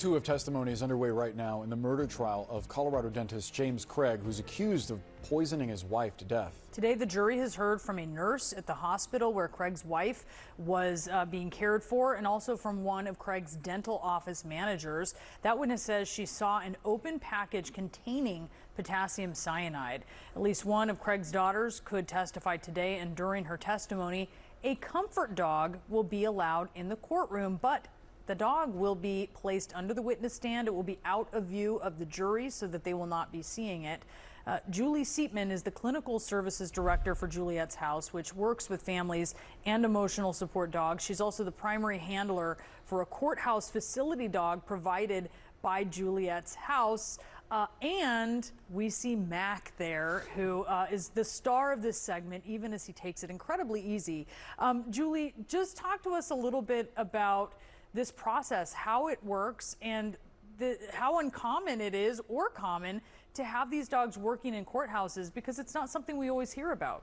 Two of testimony is underway right now in the murder trial of Colorado dentist James Craig, who's accused of poisoning his wife to death. Today, the jury has heard from a nurse at the hospital where Craig's wife was being cared for, and also from one of Craig's dental office managers. That witness says she saw an open package containing potassium cyanide. At least one of Craig's daughters could testify today, and during her testimony, a comfort dog will be allowed in the courtroom, but the dog will be placed under the witness stand. It will be out of view of the jury so that they will not be seeing it. Julie Siepmann is the clinical services director for Juliet's House, which works with families and emotional support dogs. She's also the primary handler for a Courthouse facility dog provided by Juliet's House. And we see Mac there, who is the star of this segment, even as he takes it incredibly easy. Julie, just talk to us a little bit about this process, how it works, and how uncommon it is, or common, to have these dogs working in courthouses, because it's not something we always hear about.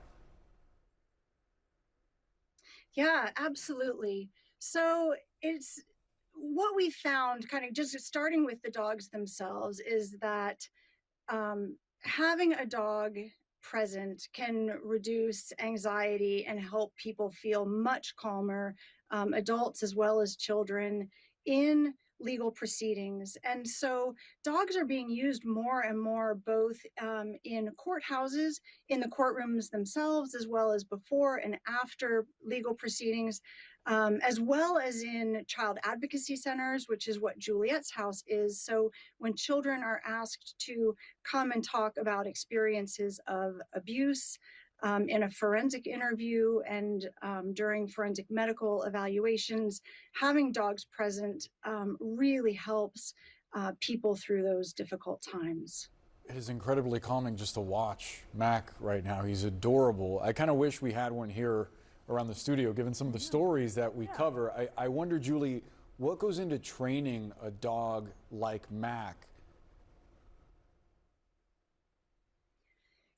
Yeah, absolutely. So it's what we found, kind of just starting with the dogs themselves, is that having a dog present can reduce anxiety and help people feel much calmer, adults as well as children, in legal proceedings. And so dogs are being used more and more, both in courthouses, in the courtrooms themselves, as well as before and after legal proceedings, as well as in child advocacy centers, which is what Juliet's House is. So when children are asked to come and talk about experiences of abuse, in a forensic interview and during forensic medical evaluations, having dogs present really helps people through those difficult times. It is incredibly calming just to watch Mac right now. He's adorable. I kind of wish we had one here around the studio, given some of the stories that we cover. I wonder, Julie, what goes into training a dog like Mac?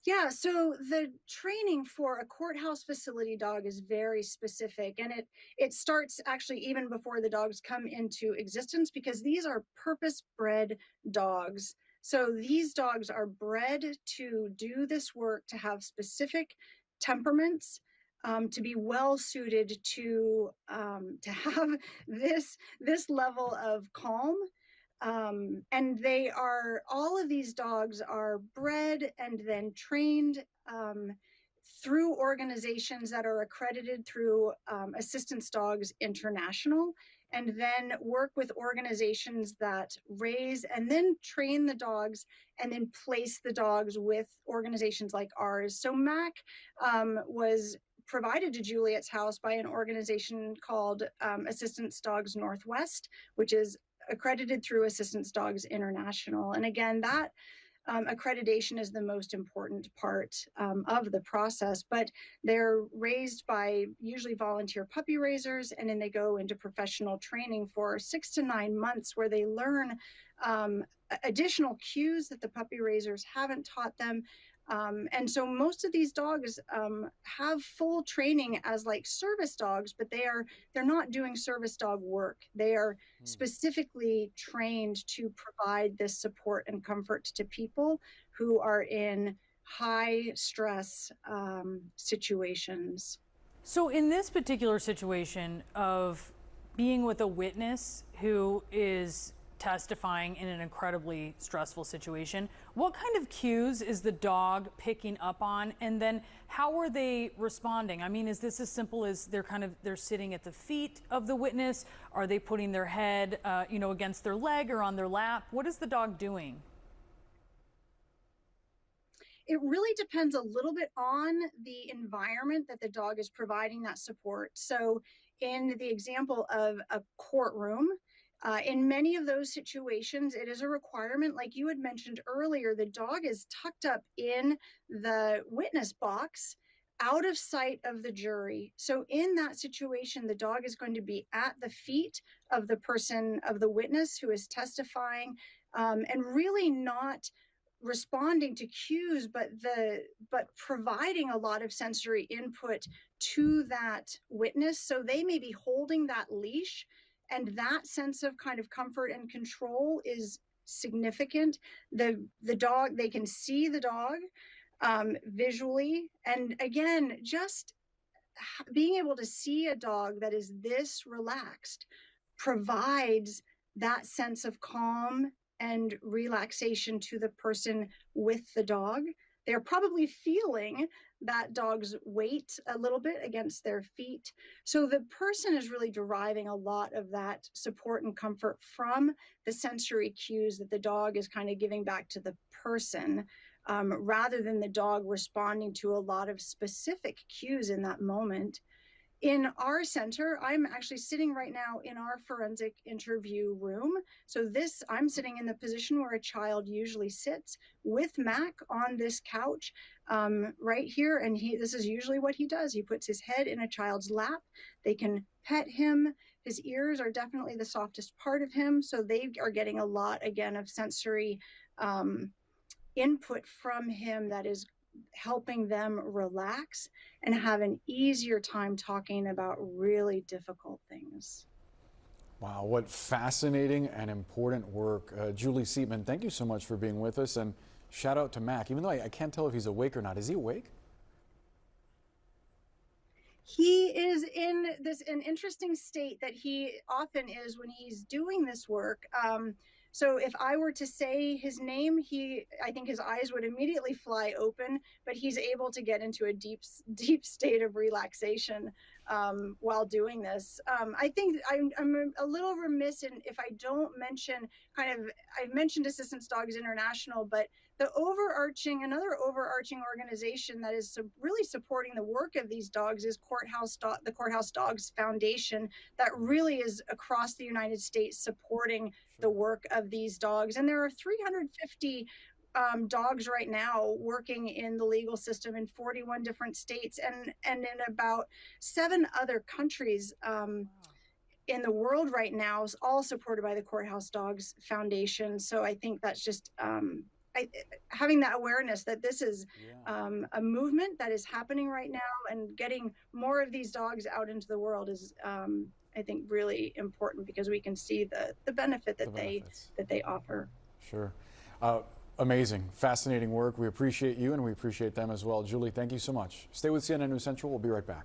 Yeah, so the training for a courthouse facility dog is very specific, and it starts actually even before the dogs come into existence, because these are purpose-bred dogs. So these dogs are bred to do this work, to have specific temperaments, to be well suited to have this level of calm. And all of these dogs are bred and then trained through organizations that are accredited through Assistance Dogs International, and then work with organizations that raise and then train the dogs and then place the dogs with organizations like ours. So Mac was provided to Juliet's House by an organization called Assistance Dogs Northwest, which is accredited through Assistance Dogs International. And again, that accreditation is the most important part of the process, but they're raised by usually volunteer puppy raisers, and then they go into professional training for 6 to 9 months, where they learn additional cues that the puppy raisers haven't taught them. And so most of these dogs have full training as like service dogs, but they're not doing service dog work. They are specifically trained to provide this support and comfort to people who are in high stress situations. So in this particular situation of being with a witness who is testifying in an incredibly stressful situation, what kind of cues is the dog picking up on, and then how are they responding? I mean, is this as simple as they're sitting at the feet of the witness? Are they putting their head against their leg or on their lap? What is the dog doing? It really depends a little bit on the environment that the dog is providing that support. So in the example of a courtroom, in many of those situations, it is a requirement. Like you had mentioned earlier, the dog is tucked up in the witness box, out of sight of the jury. So in that situation, the dog is going to be at the feet of the person, of the witness who is testifying, and really not responding to cues, but providing a lot of sensory input to that witness. So they may be holding that leash And that sense of kind of comfort and control is significant. The dog, they can see the dog visually. And again, just being able to see a dog that is this relaxed provides that sense of calm and relaxation to the person with the dog. They're probably feeling that dog's weight a little bit against their feet. So the person is really deriving a lot of that support and comfort from the sensory cues that the dog is kind of giving back to the person, rather than the dog responding to a lot of specific cues in that moment. In our center, I'm actually sitting right now in our forensic interview room. So I'm sitting in the position where a child usually sits with Mac on this couch right here. And this is usually what he does. He puts his head in a child's lap. They can pet him. His ears are definitely the softest part of him. So they are getting a lot, again, of sensory input from him that is helping them relax and have an easier time talking about really difficult things. Wow, what fascinating and important work. Julie Siepmann, thank you so much for being with us, and shout out to Mac. Even though I can't tell if he's awake or not, is he awake? He is in an interesting state that he often is when he's doing this work. So if I were to say his name, I think his eyes would immediately fly open, but he's able to get into a deep state of relaxation while doing this. I think I'm a little remiss if I don't mention I've mentioned Assistance Dogs International, but another overarching organization that is really supporting the work of these dogs is the Courthouse Dogs Foundation, that really is across the United States supporting the work of these dogs. And there are 350 dogs right now working in the legal system in 41 different states and in about 7 other countries in the world right now, all supported by the Courthouse Dogs Foundation. So I think that's just having that awareness that this is a movement that is happening right now, and getting more of these dogs out into the world is I think really important, because we can see the benefit that they offer. Sure. Amazing, fascinating work. We appreciate you and we appreciate them as well. Julie, thank you so much. Stay with CNN News Central. We'll be right back.